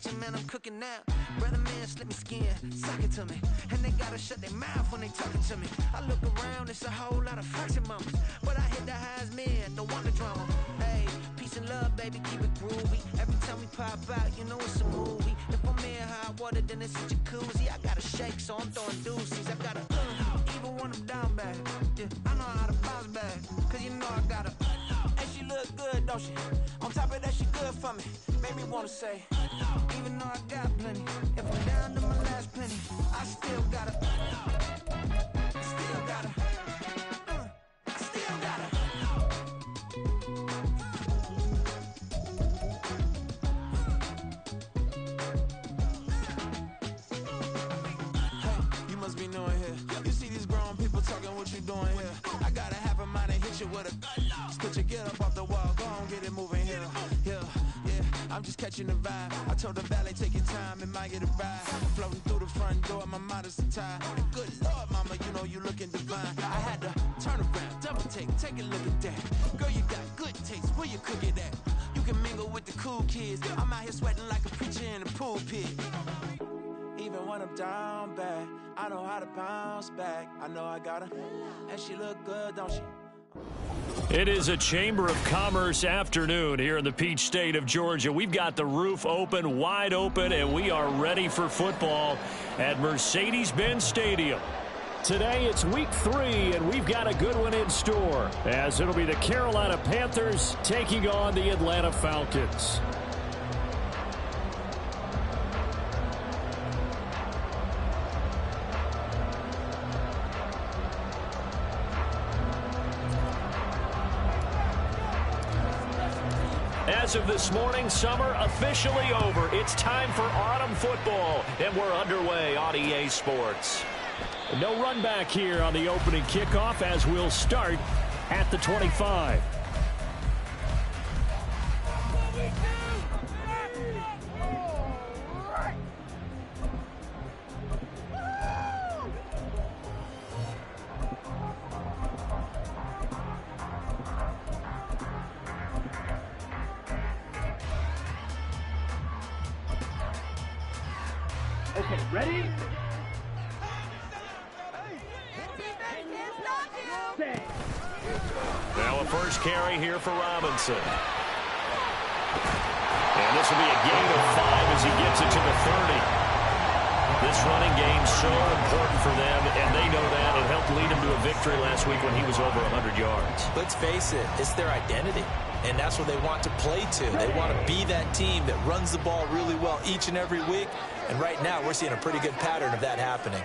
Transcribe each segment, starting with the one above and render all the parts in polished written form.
kitchen, man, I'm cooking now. Brother man, slip me skin, suck it to me. And they gotta shut their mouth when they talking to me. I look around, it's a whole lot of fraction mamas. But I hit the highs, man, don't want the drama. Hey, peace and love, baby, keep it groovy. Every time we pop out, you know it's a movie. If I'm in hot water, then it's a jacuzzi. I gotta shake, so I'm throwing deuces. I gotta, even when I'm down bad. Yeah, I know how to bounce back, cause you know I gotta. And she look good, don't she? On top of that, she good for me. Made me wanna say, even though I got plenty, if I'm down to my last penny, I still gotta, still gotta, I still gotta. Hey, you must be new in here. You see these grown people talking, what you doing here? I got a half a mind and hit you with a put your get up off the wall, go on, get it moving here. Yeah, I'm just catching the vibe. I told the valet, take your time, it might get a ride. Floating through the front door, my mind is a tie. And good Lord, mama, you know you looking divine. I had to turn around, double take a look at that. Girl, you got good taste, where you cook it at? You can mingle with the cool kids. I'm out here sweating like a preacher in a pulpit. Even when I'm down bad, I know how to bounce back. I know I gotta, and she look good, don't she? It is a Chamber of Commerce afternoon here in the Peach State of Georgia. We've got the roof open, wide open, and we are ready for football at Mercedes-Benz Stadium. Today it's week 3, and we've got a good one in store, as it'll be the Carolina Panthers taking on the Atlanta Falcons. As of this morning, summer officially over. It's time for autumn football, and we're underway on EA Sports. No run back here on the opening kickoff as we'll start at the 25. Okay, ready? Now a first carry here for Robinson. And this will be a gain of 5 as he gets it to the 30. This running game so important for them, and they know that. It helped lead him to a victory last week when he was over 100 yards. Let's face it, it's their identity, and that's what they want to play to. They want to be that team that runs the ball really well each and every week, and right now we're seeing a pretty good pattern of that happening.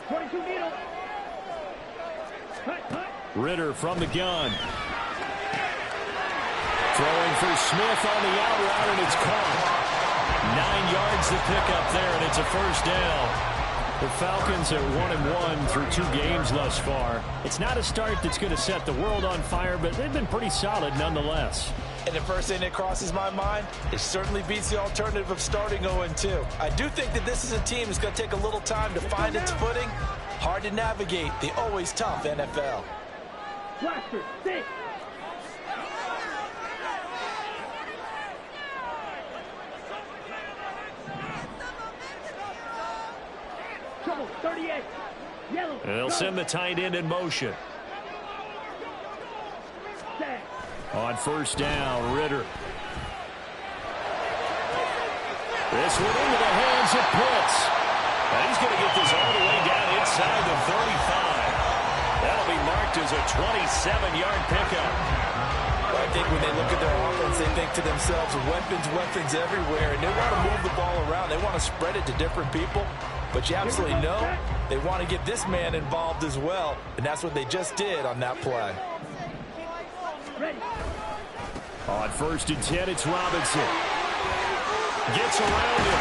22 needle. Ritter from the gun. Throwing for Smith on the out route, and it's caught. 9 yards to pick up there, and it's a first down. The Falcons are 1-1 through 2 games thus far. It's not a start that's going to set the world on fire, but they've been pretty solid nonetheless. And the first thing that crosses my mind, it certainly beats the alternative of starting 0-2. I do think that this is a team that's going to take a little time to find its footing. Hard to navigate the always tough NFL. Blaster, 6. Trouble, 38. Yellow. They'll send the tight end in motion. Set. On first down, Ritter. This one into the hands of Pitts. And he's going to get this all the way down inside the 35. That'll be marked as a 27-yard pickup. I think when they look at their offense, they think to themselves, weapons everywhere, and they want to move the ball around. They want to spread it to different people, but you absolutely know they want to get this man involved as well, and that's what they just did on that play. On first and 10, it's Robinson. Gets around him.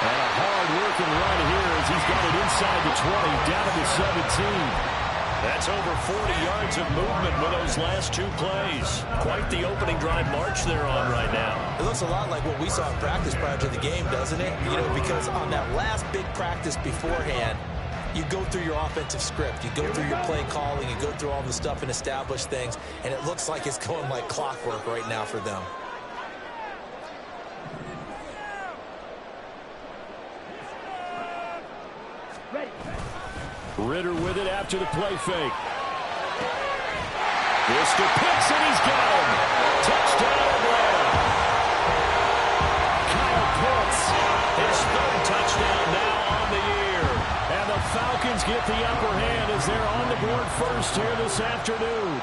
And a hard-working run here as he's got it inside the 20, down to the 17. That's over 40 yards of movement with those last 2 plays. Quite the opening drive march they're on right now. It looks a lot like what we saw in practice prior to the game, doesn't it? You know, because on that last big practice beforehand, you go through your offensive script, you go through your play calling, you go through all the stuff and establish things, and it looks like it's going like clockwork right now for them. Ritter with it after the play fake. Mr. Pitts, and he's got him. Touchdown, Atlanta. Kyle Pitts, his third touchdown now on the year. And the Falcons get the upper hand as they're on the board first here this afternoon.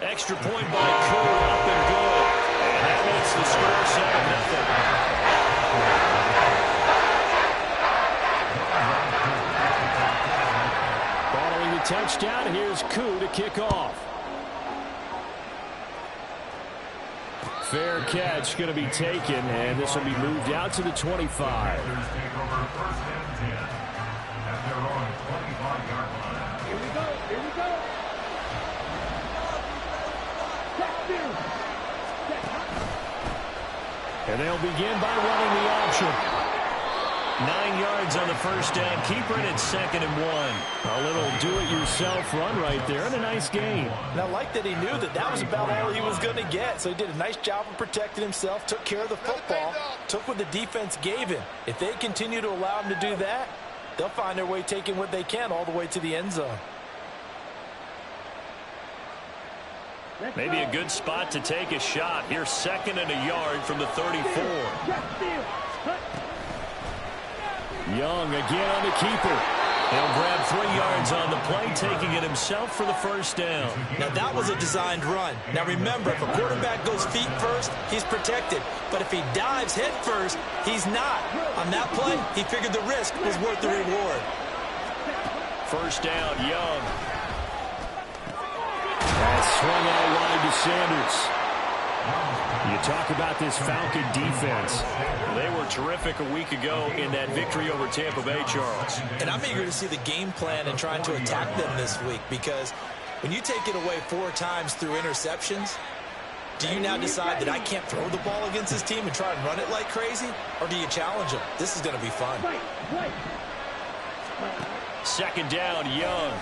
Extra point by Koo, up and good. And that makes the score 7-0. Following the touchdown, here's Koo to kick off. Fair catch going to be taken, and this will be moved out to the 25. Here we go. Here we go. And they'll begin by running the option. 9 yards on the first down. Keeper it at 2nd and 1. A little do-it-yourself run right there, and a nice gain. And I like that he knew that that was about all he was going to get. So he did a nice job of protecting himself, took care of the football, took what the defense gave him. If they continue to allow him to do that, they'll find their way taking what they can all the way to the end zone. Maybe a good spot to take a shot. Here's 2nd and a yard from the 34. Young again on the keeper. He'll grab 3 yards on the play, taking it himself for the first down. Now, that was a designed run. Now, remember, if a quarterback goes feet first, he's protected. But if he dives head first, he's not. On that play, he figured the risk was worth the reward. First down, Young. That swung out wide to Sanders. You talk about this Falcon defense. They were terrific a week ago in that victory over Tampa Bay, Charles. And I'm eager to see the game plan and trying to attack them this week, because when you take it away 4 times through interceptions, do you now decide that I can't throw the ball against this team and try and run it like crazy? Or do you challenge them? This is going to be fun. 2nd down, Young.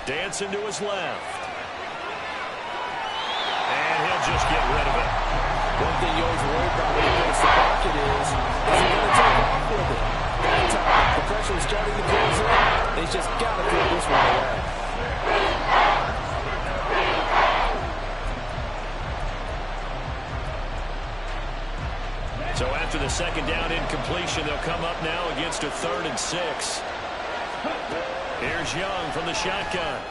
Dancing to his left. And he'll just get rid of it. One thing you always worry about when you get the pocket is he going to take off with it? That time, the pressure is starting to close in. He's just got to throw this one away. So after the 2nd down incompletion, they'll come up now against a 3rd and 6. Here's Young from the shotgun.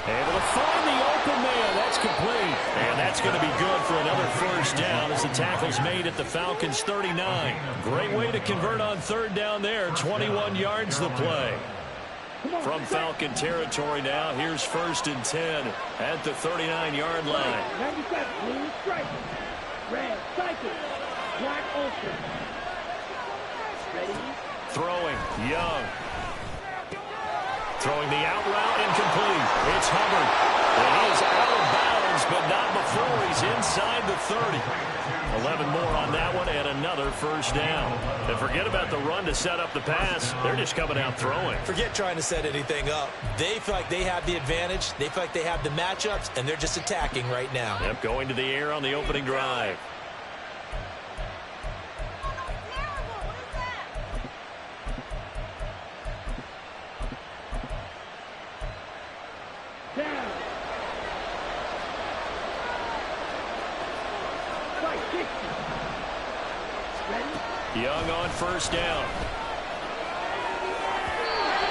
Able to find the open man. That's complete. And that's going to be good for another first down as the tackle's made at the Falcons' 39. Great way to convert on 3rd down there. 21 yards the play. From Falcon territory now, here's 1st and 10 at the 39-yard line. 97, blue stripe. Red, cycle. Black, open. Ready? Throwing, Young. Throwing the out route, incomplete. It's Hubbard. And he is out of bounds, but not before he's inside the 30. 11 more on that one, and another first down. And forget about the run to set up the pass. They're just coming out throwing. Forget trying to set anything up. They feel like they have the advantage. They feel like they have the matchups, and they're just attacking right now. Yep, going to the air on the opening drive. Young on first down.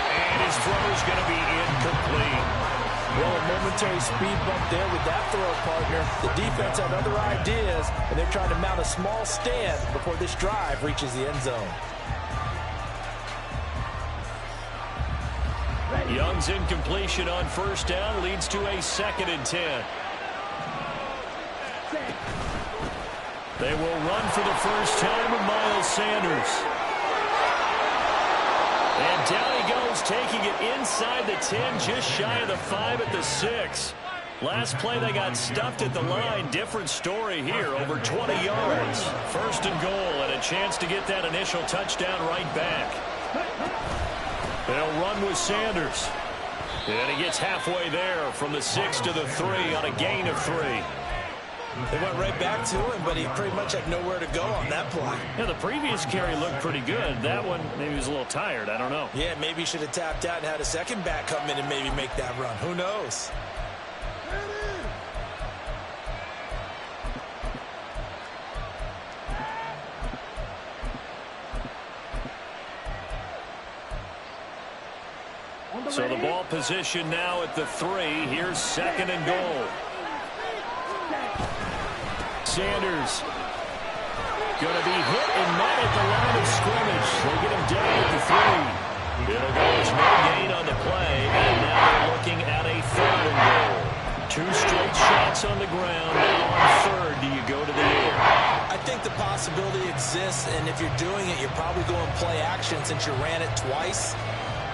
And his throw's going to be incomplete. Well, a momentary speed bump there with that throw partner. The defense had other ideas, and they're trying to mount a small stand before this drive reaches the end zone. Young's incompletion on first down leads to a 2nd and 10. They will run for the first time with Miles Sanders. And down he goes, taking it inside the 10, just shy of the 5 at the 6. Last play, they got stuffed at the line. Different story here, over 20 yards. 1st and goal, and a chance to get that initial touchdown right back. They'll run with Sanders. And he gets halfway there from the 6 to the 3 on a gain of 3. They went right back to him, but he pretty much had nowhere to go on that play. Yeah, the previous carry looked pretty good. That one, maybe he was a little tired. I don't know. Yeah, maybe he should have tapped out and had a second back come in and maybe make that run. Who knows? So the ball position now at the 3. Here's 2nd and goal. Sanders going to be hit and met at the line of scrimmage. They get him down at the 3. It'll go as no gain on the play, and now they're looking at a 3rd and goal. 2 straight shots on the ground. Now on 3rd, do you go to the air? I think the possibility exists, and if you're doing it, you're probably going play action since you ran it twice.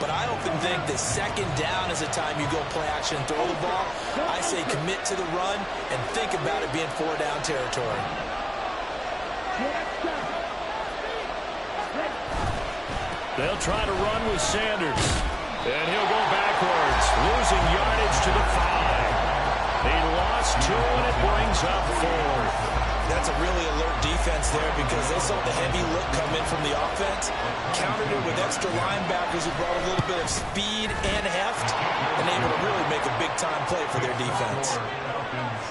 But I often think that 2nd down is the time you go play action and throw the ball. I say commit to the run and think about it being 4-down territory. They'll try to run with Sanders. And he'll go backwards, losing yardage to the 5. He lost 2, and it brings up 4th. That's a really alert defense there because they saw the heavy look come in from the offense, countered it with extra linebackers who brought a little bit of speed and heft, and able to really make a big-time play for their defense.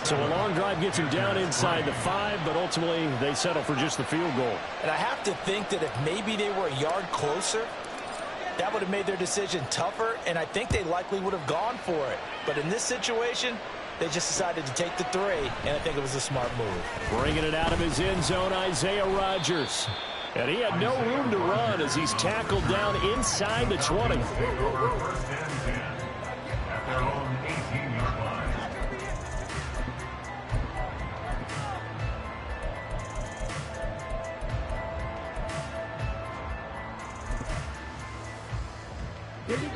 So a long drive gets him down inside the 5, but ultimately they settle for just the field goal. And I have to think that if maybe they were a yard closer, that would have made their decision tougher, and I think they likely would have gone for it. But in this situation, they just decided to take the 3, and I think it was a smart move. Bringing it out of his end zone, Isaiah Rodgers. And he had no room to run as he's tackled down inside the 20.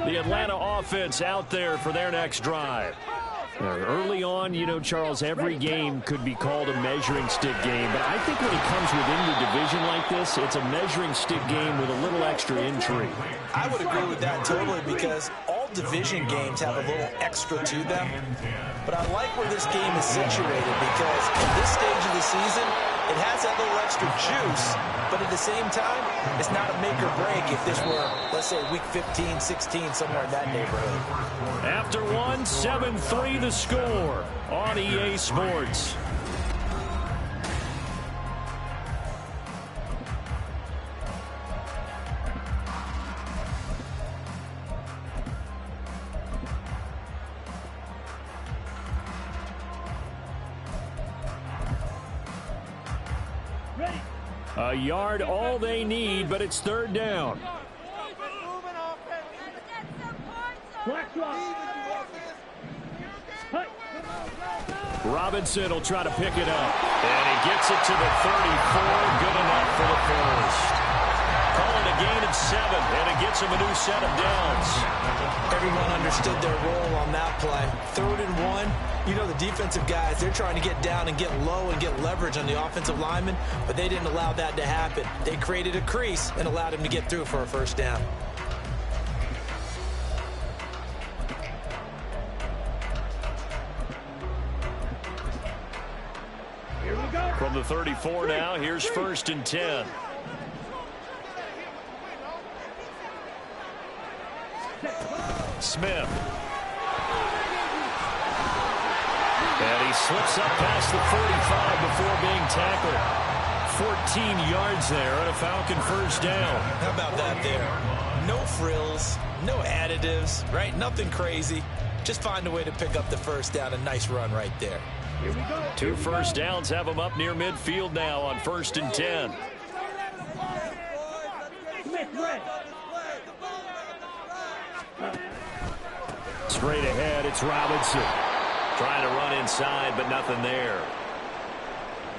The Atlanta offense out there for their next drive. Early on, you know, Charles, every game could be called a measuring stick game, but I think when it comes within your division like this, it's a measuring stick game with a little extra intrigue. I would agree with that totally because all division games have a little extra to them, but I like where this game is situated because at this stage of the season, it has that little extra juice, but at the same time, it's not a make or break if this were, let's say, week 15, 16, somewhere in that neighborhood. After 1, 7-3 the score on EA Sports. A yard all they need, but it's 3rd down. Robinson will try to pick it up. And he gets it to the 34. Good enough for the first. Calling a gain of 7, and it gets him a new set of downs. Everyone understood their role on that play. 3rd and 1. You know, the defensive guys, they're trying to get down and get low and get leverage on the offensive lineman, but they didn't allow that to happen. They created a crease and allowed him to get through for a first down. From the 34 now, here's 1st and 10. Smith. And he slips up past the 45 before being tackled. 14 yards there on a Falcon first down. How about that there? No frills, no additives, right? Nothing crazy. Just find a way to pick up the first down. A nice run right there. 2 first downs have him up near midfield now on 1st and 10. Straight ahead, it's Robinson. Trying to run inside, but nothing there.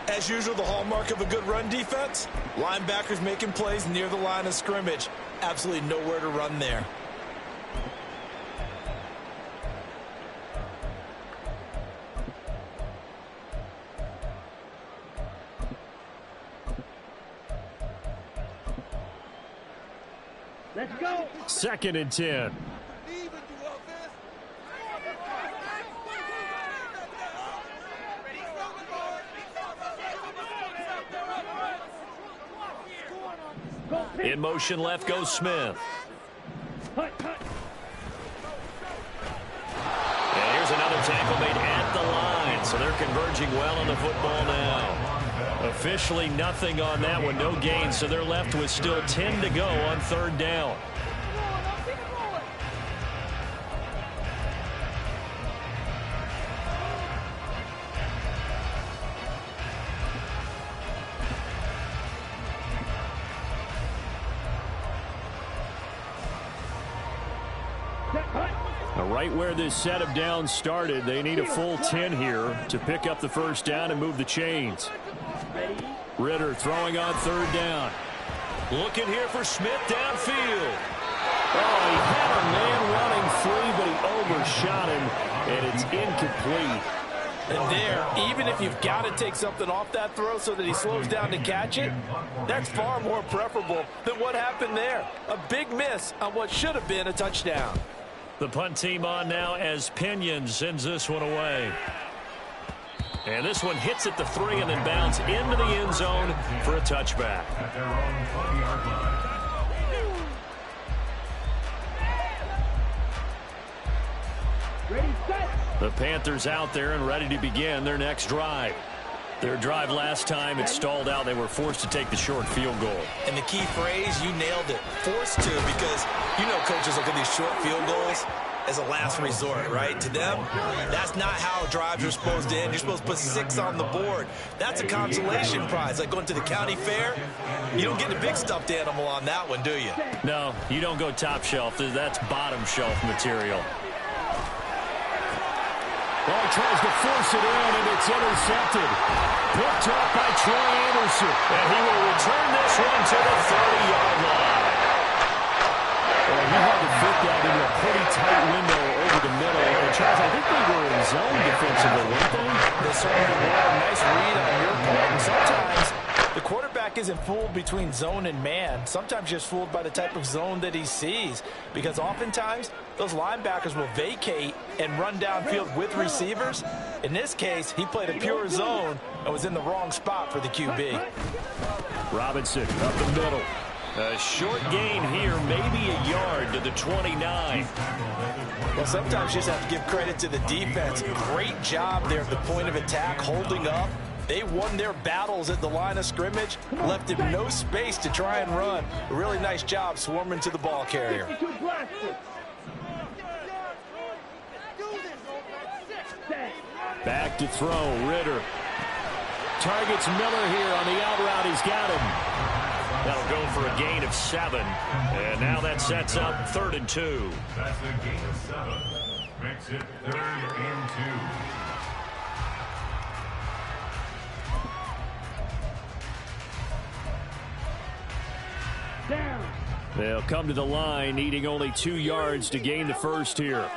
As usual, the hallmark of a good run defense, linebackers making plays near the line of scrimmage. Absolutely nowhere to run there. Let's go. 2nd and 10. In motion left goes Smith. Hut, hut. And here's another tackle made at the line. So they're converging well on the football now. Officially nothing on that one. No gain. So they're left with still 10 to go on third down. Right where this set of downs started, they need a full 10 here to pick up the first down and move the chains. Ritter throwing on third down. Looking here for Smith downfield. Oh, he had a man running free, but he overshot him, and it's incomplete. And there, even if you've got to take something off that throw so that he slows down to catch it, that's far more preferable than what happened there. A big miss on what should have been a touchdown. The punt team on now as Pinion sends this one away. And this one hits at the 3 and then bounds into the end zone for a touchback. Ready, set. The Panthers out there and ready to begin their next drive. Their drive last time, it stalled out. They were forced to take the short field goal. And the key phrase, you nailed it, forced to, because you know coaches look at these short field goals as a last resort, right? To them, that's not how drives are supposed to end. You're supposed to put 6 on the board. That's a consolation prize, like going to the county fair. You don't get the big stuffed animal on that one, do you? No, you don't go top shelf. That's bottom shelf material. Well, he tries to force it in, and it's intercepted. Picked up by Troy Anderson. And he will return this one to the 30-yard line. Well, he had to fit that into a pretty tight window over the middle. And Charles, I think they were in zone defensively, weren't they? They certainly were. Nice read on your part. And sometimes the quarterback isn't fooled between zone and man. Sometimes just fooled by the type of zone that he sees. Because oftentimes, those linebackers will vacate and run downfield with receivers. In this case, he played a pure zone and was in the wrong spot for the QB. Robinson up the middle. A short gain here, maybe a yard to the 29. Well, sometimes you just have to give credit to the defense. Great job there at the point of attack, holding up. They won their battles at the line of scrimmage, left him no space to try and run. A really nice job swarming to the ball carrier. Back to throw, Ritter. Targets Miller here on the out route. He's got him. That'll go for a gain of 7. And now that sets up 3rd and 2. That's a gain of 7. Makes it 3rd and 2. Down. They'll come to the line, needing only 2 yards to gain the first here.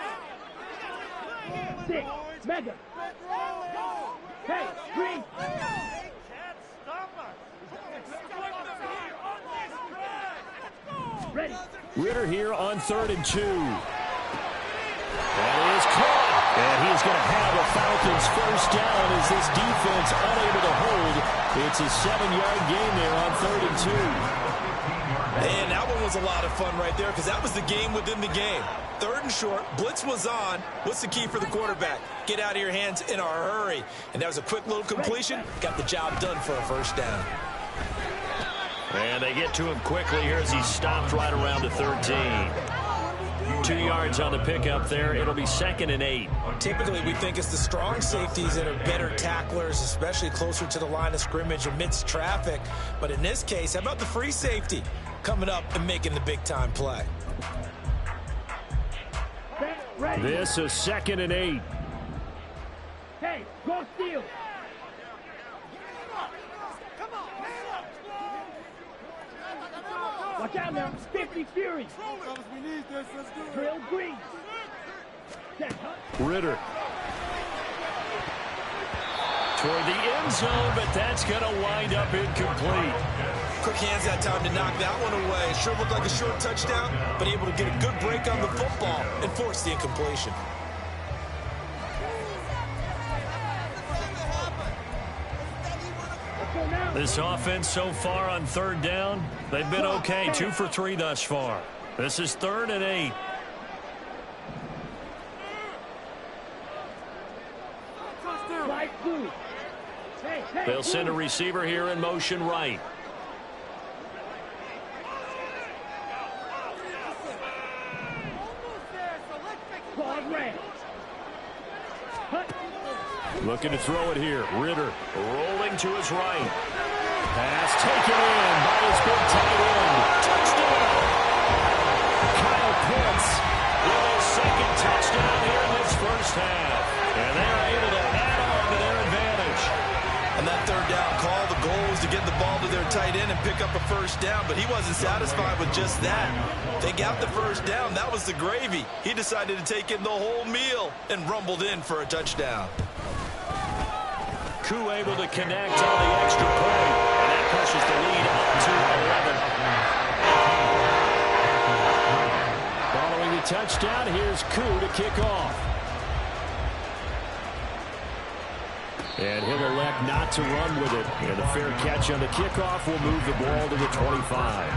6. Mega. Hey, green. Ready. Ritter here on 3rd and 2. That is caught. And he's going to have a Falcons first down as this defense unable to hold. It's a 7-yard gain there on 3rd and 2. And that one was a lot of fun right there because that was the game within the game. 3rd and short, blitz was on. What's the key for the quarterback? Get out of your hands in a hurry. And that was a quick little completion. Got the job done for a first down. And they get to him quickly here as he stopped right around the 13. 2 yards on the pickup there. It'll be 2nd and 8. Typically, we think it's the strong safeties that are better tacklers, especially closer to the line of scrimmage amidst traffic. But in this case, how about the free safety coming up and making the big-time play? This is 2nd and 8. Hey, go steal. Watch out now. 50 Fury. Drill green. Ritter. Toward the end zone, but that's going to wind up incomplete. Quick hands that time to knock that one away. Sure looked like a short touchdown, but able to get a good break on the football and force the incompletion. This offense so far on third down, they've been okay. 2 for 3 thus far. This is 3rd and 8. They'll send a receiver here in motion right. Looking to throw it here. Ritter rolling to his right. Pass taken in by his big tight end. Touchdown! Kyle Pitts with his 2nd touchdown here in this first half. And they're able to add on to their advantage. And that 3rd down call, the goal was to get the ball to their tight end and pick up a first down, but he wasn't satisfied with just that. They got the first down. That was the gravy. He decided to take in the whole meal and rumbled in for a touchdown. Koo able to connect on the extra point, and that pushes the lead up to 11. Following the touchdown, here's Koo to kick off. And he'll elect not to run with it. And the fair catch on the kickoff will move the ball to the 25.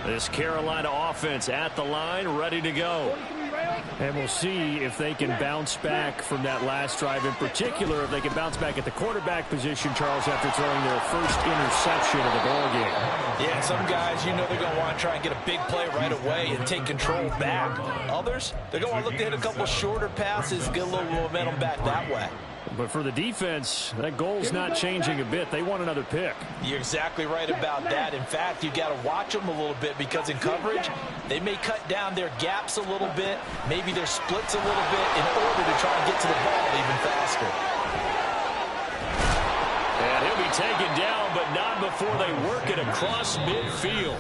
This Carolina offense at the line, ready to go. And we'll see if they can bounce back from that last drive. In particular, if they can bounce back at the quarterback position, Charles, after throwing their first interception of the ballgame. Yeah, some guys, you know they're going to want to try and get a big play right away and take control back. Others, they're going to want to look to hit a couple shorter passes, get a little momentum back that way. But for the defense, that goal's not changing a bit. They want another pick. You're exactly right about that. In fact, you got to watch them a little bit because in coverage, they may cut down their gaps a little bit, maybe their splits a little bit in order to try and get to the ball even faster. And he'll be taken down, but not before they work it across midfield.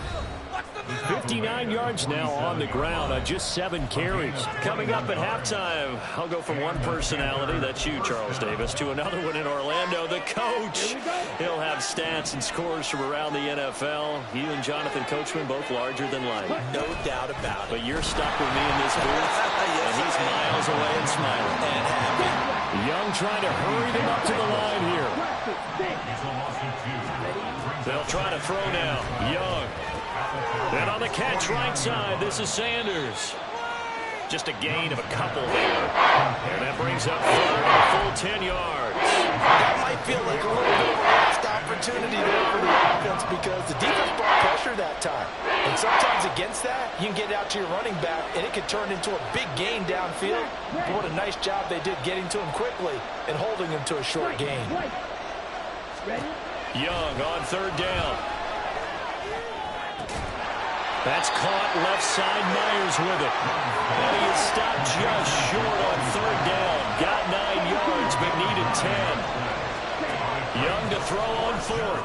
59 yards now on the ground on just 7 carries. Coming up at halftime, I'll go from one personality, that's you, Charles Davis, to another one in Orlando, the coach. He'll have stats and scores from around the NFL. You and Jonathan Coachman both larger than life. No doubt about it. But you're stuck with me in this booth, and he's miles away and smiling. And happy. Young trying to hurry them up to the line here. They'll try to throw now. Young. And on the catch right side, this is Sanders. Just a gain of a couple there. And that brings up 3rd and a full 10 yards. That might feel like a little bit of a lost opportunity there for the offense because the defense brought pressure that time. And sometimes against that, you can get out to your running back, and it could turn into a big gain downfield. But what a nice job they did getting to him quickly and holding him to a short gain. Young on 3rd down. That's caught left side. Myers with it. And he is stopped just short on 3rd down. Got 9 yards, but needed 10. Young to throw on 4th.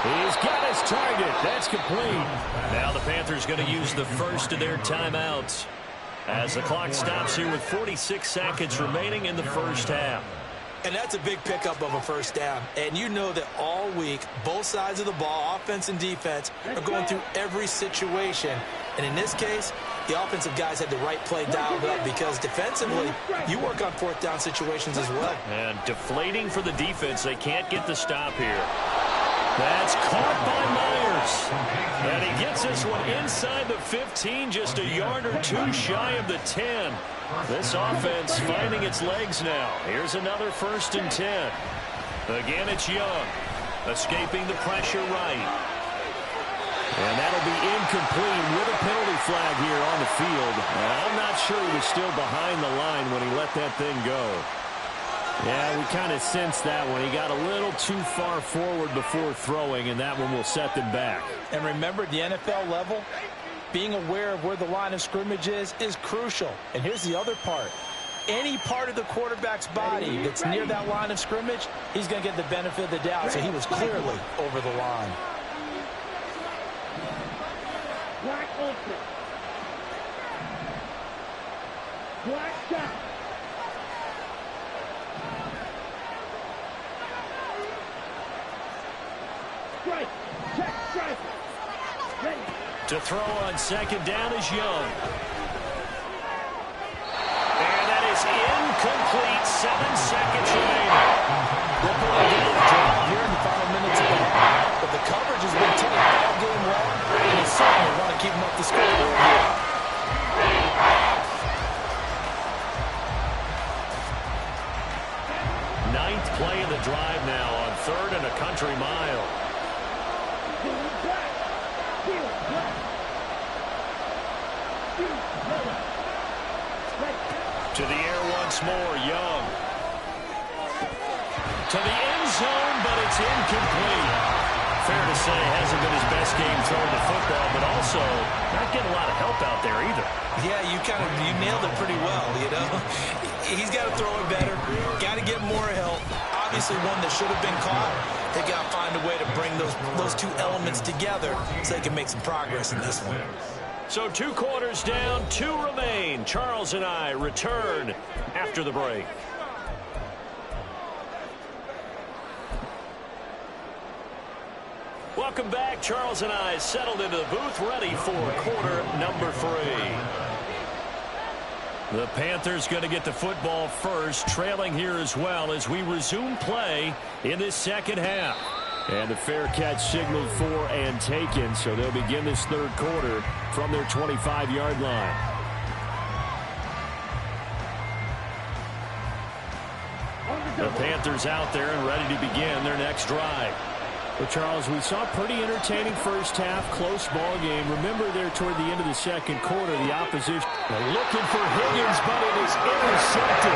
He's got his target. That's complete. Now the Panthers going to use the first of their timeouts as the clock stops here with 46 seconds remaining in the first half. And that's a big pickup of a first down. And you know that all week, both sides of the ball, offense and defense, are going through every situation. And in this case, the offensive guys had the right play dialed up because defensively, you work on 4th down situations as well. And deflating for the defense. They can't get the stop here. That's caught by Myers. And he gets this one inside the 15, just a yard or 2 shy of the 10. This offense finding its legs now. Here's another 1st and 10. Again, it's Young. Escaping the pressure right. And that'll be incomplete with a penalty flag here on the field. I'm not sure he was still behind the line when he let that thing go. Yeah, we kind of sensed that one. He got a little too far forward before throwing, and that one will set them back. And remember, the NFL level, being aware of where the line of scrimmage is crucial. And here's the other part. Any part of the quarterback's body that's near that line of scrimmage, he's going to get the benefit of the doubt. So he was clearly over the line. Black open. Black shot. Strike. Check strike. Ready. To throw on 2nd down is Young. Incomplete. 7 seconds remaining. They're putting down the drive here in the final minutes of the half. But the coverage has been tight all game long, and they certainly want to keep them up the scoreboard here. Ninth play of the drive now on 3rd and a country mile. To the air once more, Young. To the end zone, but it's incomplete. Fair to say, hasn't been his best game throwing the football, but also not getting a lot of help out there either. Yeah, you nailed it pretty well, you know. He's got to throw it better, got to get more help. Obviously one that should have been caught. They got to find a way to bring those two elements together so they can make some progress in this one. So 2 quarters down, 2 remain. Charles and I return after the break. Welcome back. Charles and I settled into the booth, ready for quarter number 3. The Panthers going to get the football first, trailing here as well as we resume play in this second half. And the fair catch signaled for and taken, so they'll begin this 3rd quarter from their 25-yard line. The Panthers out there and ready to begin their next drive. Well, Charles, we saw a pretty entertaining first half, close ball game. Remember there toward the end of the 2nd quarter, the opposition looking for Higgins, but it is intercepted.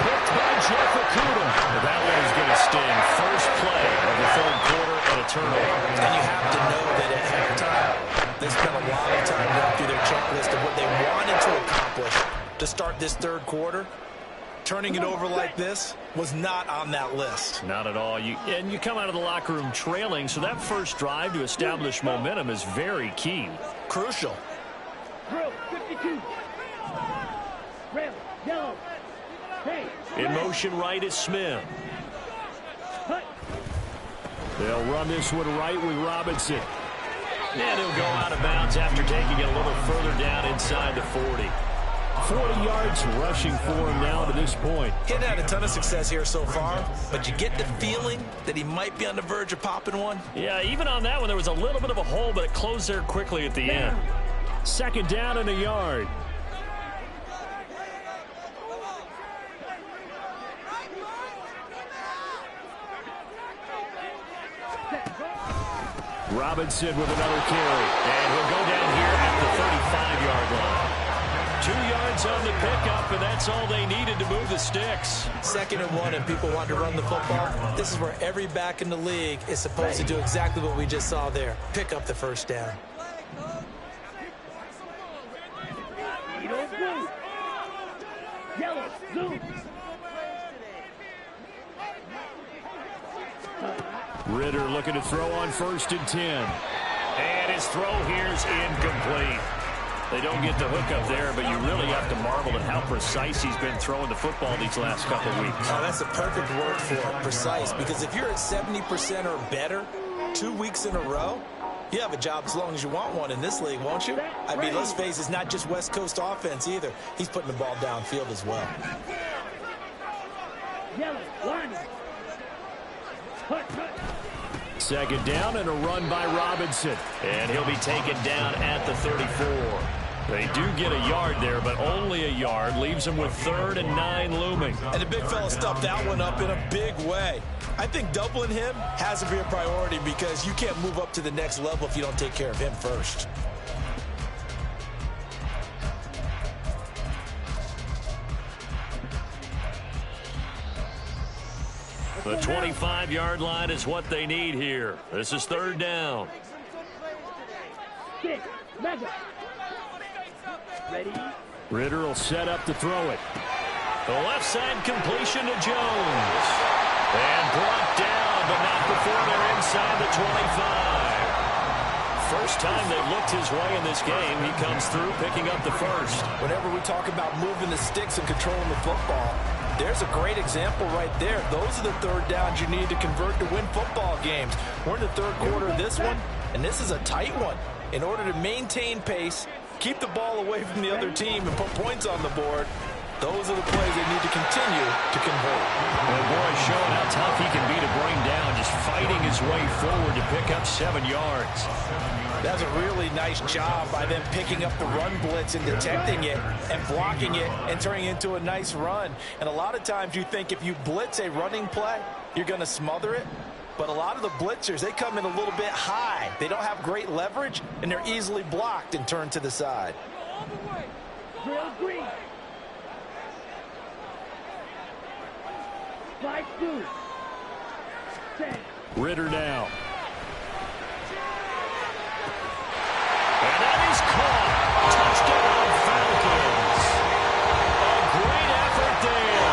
Picked by Jeff Okudah. That one is going to sting. First play of the 3rd quarter and a turnover. And you have to know that at halftime, they spent a lot of time going through their checklist of what they wanted to accomplish to start this 3rd quarter. Turning it over like this was not on that list. Not at all. You come out of the locker room trailing, so that first drive to establish momentum is very key. Crucial. Drill 52. Red, yellow. Hey. In motion right is Smith. They'll run this one right with Robinson. And he'll go out of bounds after taking it a little further down inside the 40. 40 yards rushing for him now to this point. He hadn't had a ton of success here so far, but you get the feeling that he might be on the verge of popping one. Yeah, even on that one, there was a little bit of a hole, but it closed there quickly at the end. 2nd down and a yard. Robinson with another carry. And he'll go down here at the 35-yard line. 2 yards on the pickup, and that's all they needed to move the sticks. 2nd and 1, and people want to run the football. This is where every back in the league is supposed to do exactly what we just saw there. Pick up the first down. Yellow, zoom. Ritter looking to throw on 1st and 10. And his throw here's incomplete. They don't get the hook up there, but you really have to marvel at how precise he's been throwing the football these last couple of weeks. Oh, that's a perfect word for it, precise, because if you're at 70% or better 2 weeks in a row, you have a job as long as you want one in this league, won't you? I mean, let's face it, it's not just West Coast offense either. He's putting the ball downfield as well. Yellow, line. Cut. 2nd down and a run by Robinson. And he'll be taken down at the 34. They do get a yard there, but only a yard. Leaves them with 3rd and 9 looming. And the big fella stuffed that one up in a big way. I think doubling him has to be a priority because you can't move up to the next level if you don't take care of him first. The 25-yard line is what they need here. This is 3rd down. Ready? Ritter will set up to throw it. The left side completion to Jones. And brought down, but not before they're inside the 25. First time they've looked his way in this game, he comes through picking up the first. Whenever we talk about moving the sticks and controlling the football, there's a great example right there. Those are the 3rd downs you need to convert to win football games. We're in the 3rd quarter of this one, and this is a tight one. In order to maintain pace, keep the ball away from the other team, and put points on the board, Those are the plays they need to continue to convert. And boy, showing how tough he can be to bring down, just fighting his way forward to pick up 7 yards. That's a really nice job by them picking up the run blitz and detecting it and blocking it and turning it into a nice run. And a lot of times you think if you blitz a running play, you're going to smother it. But a lot of the blitzers, they come in a little bit high. They don't have great leverage, and they're easily blocked and turned to the side. Drill green. 5-2. Ritter now. And that is caught. Touchdown, Falcons. A great effort there.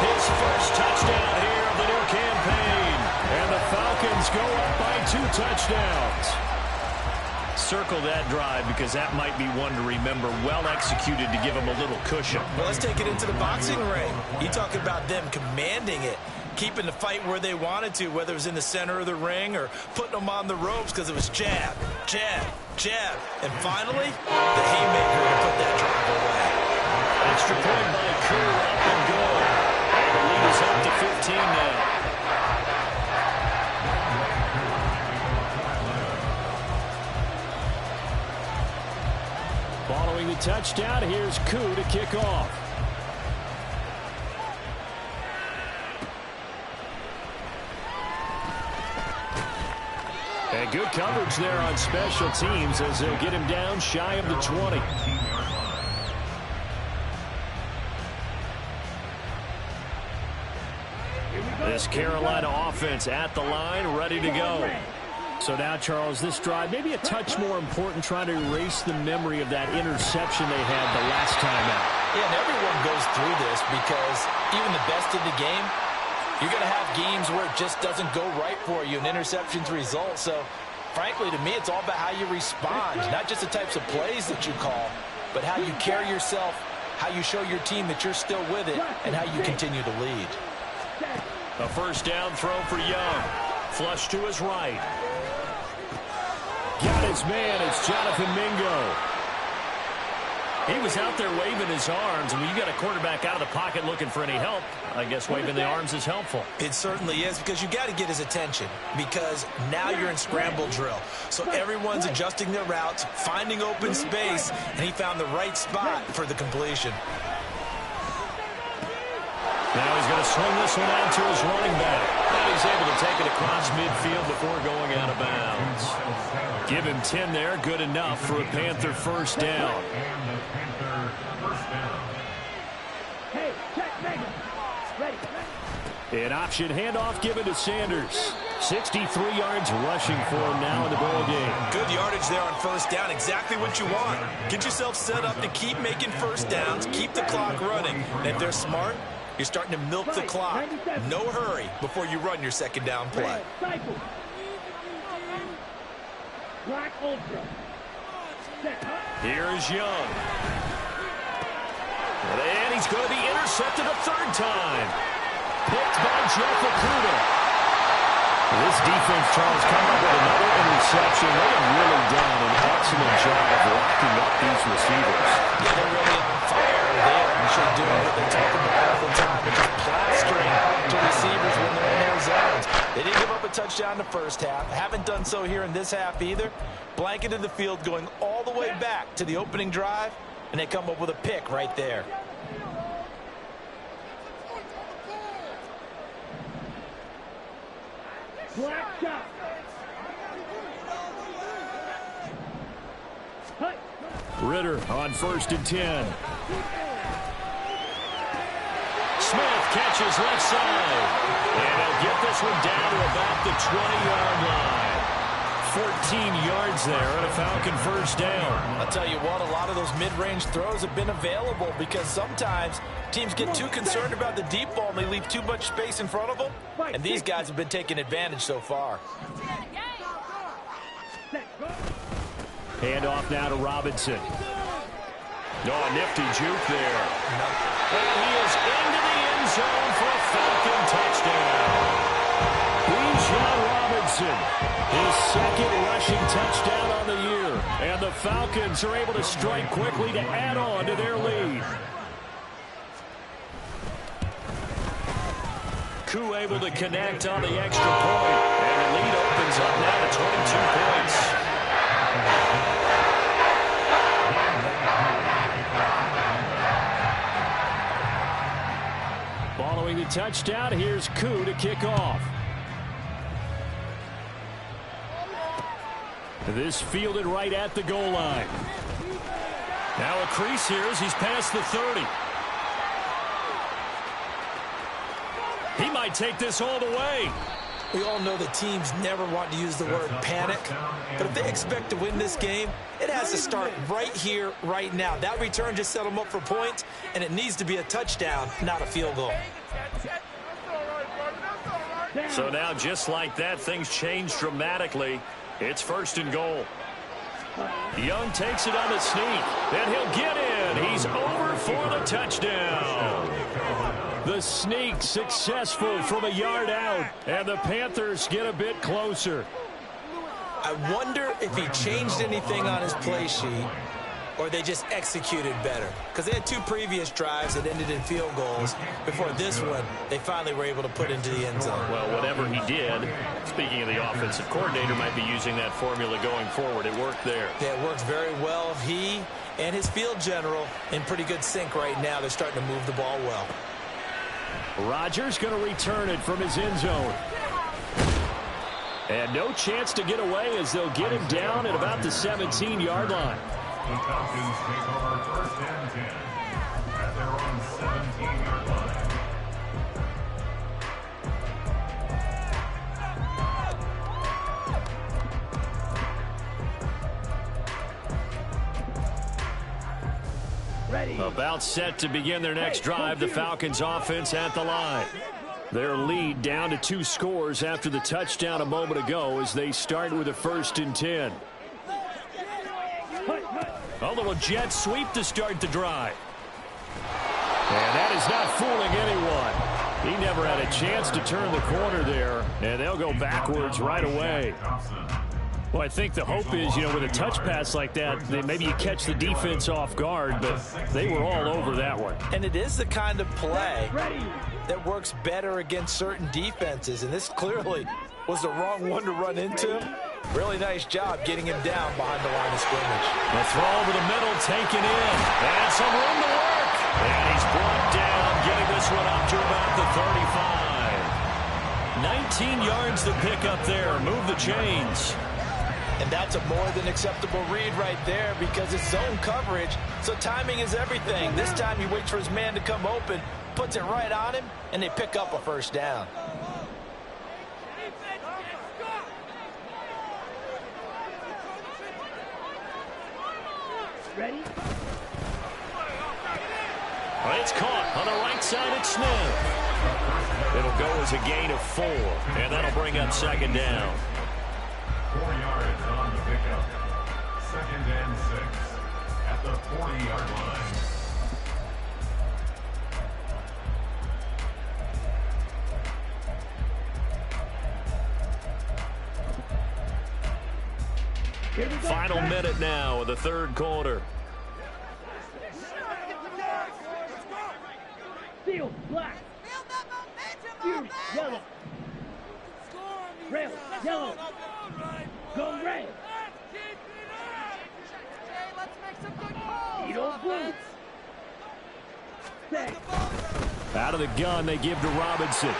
His first touchdown here of the new campaign. And the Falcons go up by 2 touchdowns. Circle that drive because that might be one to remember. Well executed to give him a little cushion. Well, let's take it into the boxing ring. You talk about them commanding it, keeping the fight where they wanted to, whether it was in the center of the ring or putting them on the ropes because it was jab, jab, jab. And finally, the haymaker to put that drive away. Extra point by Kerr, up and go. And the lead is up to 15 now. Following the touchdown, here's Koo to kick off. And good coverage there on special teams as they'll get him down shy of the 20. This Carolina offense at the line, ready to go. So now, Charles, this drive maybe a touch more important, trying to erase the memory of that interception they had the last time out. Yeah, and everyone goes through this because even the best in the game, you're going to have games where it just doesn't go right for you and interceptions result. So, frankly, to me, it's all about how you respond, not just the types of plays that you call, but how you carry yourself, how you show your team that you're still with it, and how you continue to lead. A first down throw for Young. Flush to his right. Got his man. It's Jonathan Mingo. He was out there waving his arms. And when you got a quarterback out of the pocket looking for any help, I guess waving the arms is helpful. It certainly is, because you got to get his attention, because now you're in scramble drill. So everyone's adjusting their routes, finding open space, and he found the right spot for the completion. Now he's going to swing this one out to his running back. And he's able to take it across midfield before going out of bounds. Give him 10 there. Good enough for a Panther first down. An option handoff given to Sanders. 63 yards rushing for him now in the ball game. Good yardage there on first down. Exactly what you want. Get yourself set up to keep making first downs, keep the clock running. And if they're smart, you're starting to milk the clock. No hurry before you run your second down play. Here is Young. And he's going to be intercepted a third time. Picked by Jeff Okudah. This defense, Charles, coming up with another interception. They have really done an excellent job of locking up these receivers. Yeah, they're really on fire. They're actually doing what they talk about all the time, which is plastering to receivers when they're in their zones. They didn't give up a touchdown the first half. Haven't done so here in this half either. Blanketed the field, going all the way back to the opening drive, and they come up with a pick right there. Ritter on 1st and 10. Smith catches left side. And he'll get this one down to about the 20-yard line. 14 yards there and a Falcon first down. I'll tell you what, a lot of those mid-range throws have been available because sometimes teams get too concerned about the deep ball and they leave too much space in front of them. And these guys have been taking advantage so far. Handoff now to Robinson. Oh, a nifty juke there. And he is into the end zone for a Falcon touchdown. Bijan Robinson, his second rushing touchdown on the year. And the Falcons are able to strike quickly to add on to their lead. Koo able to connect on the extra point. And the lead opens up now to 22 points. Following the touchdown, here's Koo to kick off. This fielded right at the goal line. Now a crease here as he's past the 30. He might take this all the way. We all know the teams never want to use the word panic, but if they expect to win this game, it has to start right here, right now. That return just set them up for points, and it needs to be a touchdown, not a field goal. So now, just like that, things change dramatically. It's 1st and goal. Young takes it on the sneak, and he'll get in. He's over for the touchdown. The sneak successful from a yard out, and the Panthers get a bit closer. I wonder if he changed anything on his play sheet or they just executed better, because they had 2 previous drives that ended in field goals. Before this one, they finally were able to put into the end zone. Well, whatever he did, speaking of the offensive coordinator, might be using that formula going forward. It worked there. Yeah, it works very well. He and his field general in pretty good sync right now. They're starting to move the ball well. Rodgers going to return it from his end zone. And no chance to get away as they'll get him down at about the 17-yard line. The Falcons take over 1st and 10 at their own 17-yard line. Ready. About set to begin their next drive, the Falcons offense at the line. Their lead down to 2 scores after the touchdown a moment ago as they start with a 1st and 10. A little jet sweep to start the drive. And that is not fooling anyone. He never had a chance to turn the corner there, and they'll go backwards right away. Well, I think the hope is, with a touch pass like that, maybe you catch the defense off guard, but they were all over that one. And it is the kind of play that works better against certain defenses, and this clearly was the wrong one to run into him. Really nice job getting him down behind the line of scrimmage. The throw over the middle, taken in, and some room to work. And he's brought down, getting this one up to about the 35. 19 yards to pick up there. Move the chains. And that's a more than acceptable read right there because it's zone coverage, so timing is everything. This time he waits for his man to come open, puts it right on him, and they pick up a 1st down. Ready? Well, it's caught on the right side at Smith. It'll go as a gain of 4, and that'll bring up 2nd down. 4 yards on the pickup. 2nd and 6 at the 40-yard line. Final minute now of the 3rd quarter. Field black. Fury yellow. Rail yellow. Go red. Edo blue. Set. Out of the gun, they give to Robinson.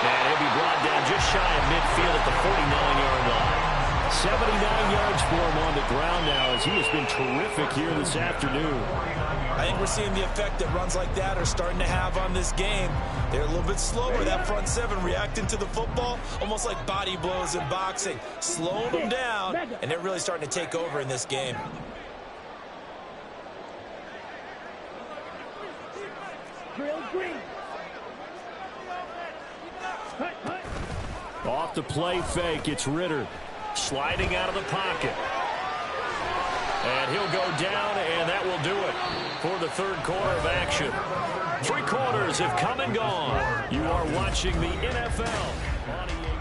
And he'll be brought down just shy of midfield at the 49-yard line. 79 yards for him on the ground now as he has been terrific here this afternoon. I think we're seeing the effect that runs like that are starting to have on this game. They're a little bit slower, that front 7 reacting to the football, almost like body blows in boxing, slowing them down, and they're really starting to take over in this game. Drill green. Cut, cut. Off the play fake, it's Ritter. Sliding out of the pocket. And he'll go down, and that will do it for the 3rd quarter of action. 3 quarters have come and gone. You are watching the NFL on EA.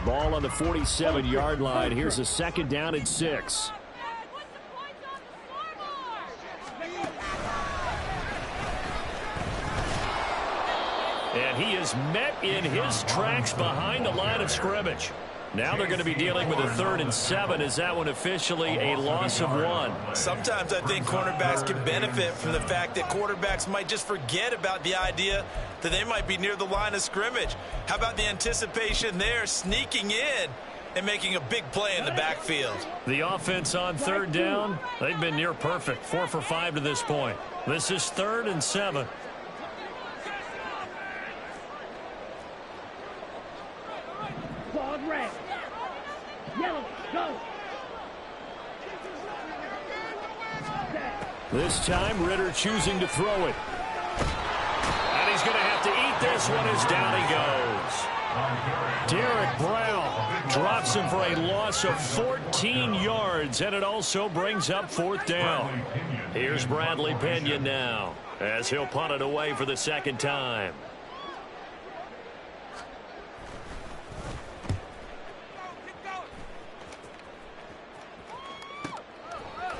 Ball on the 47-yard line. Here's a 2nd down and 6. And he is met in his tracks behind the line of scrimmage. Now they're going to be dealing with a 3rd and 7. Is that one officially a loss of 1? Sometimes I think cornerbacks can benefit from the fact that quarterbacks might just forget about the idea that they might be near the line of scrimmage. How about the anticipation there, sneaking in and making a big play in the backfield? The offense on 3rd down, they've been near perfect. 4 for 5 to this point. This is 3rd and 7. Ball red. Yellow, go. This time, Ritter choosing to throw it. And he's going to have to eat this one as down he goes. Derek Brown drops him for a loss of 14 yards, and it also brings up 4th down. Here's Bradley Pinion now, as he'll punt it away for the 2nd time.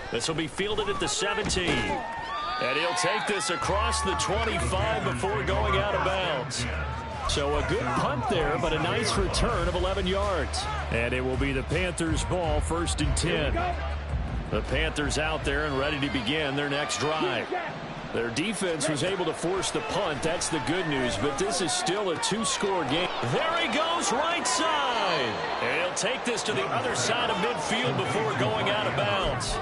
This will be fielded at the 17. And he'll take this across the 25 before going out of bounds. So a good punt there, but a nice return of 11 yards. And it will be the Panthers' ball, 1st and 10. The Panthers out there and ready to begin their next drive. Their defense was able to force the punt. That's the good news, but this is still a 2-score game. There he goes, right side. And he'll take this to the other side of midfield before going out of bounds.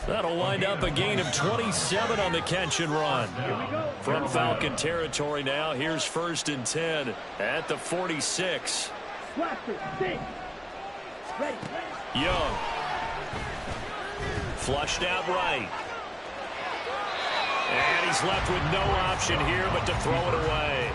That'll wind up a gain of 27 on the catch and run. From Falcon territory now, here's 1st and 10 at the 46. Young. Flushed out right. And he's left with no option here but to throw it away.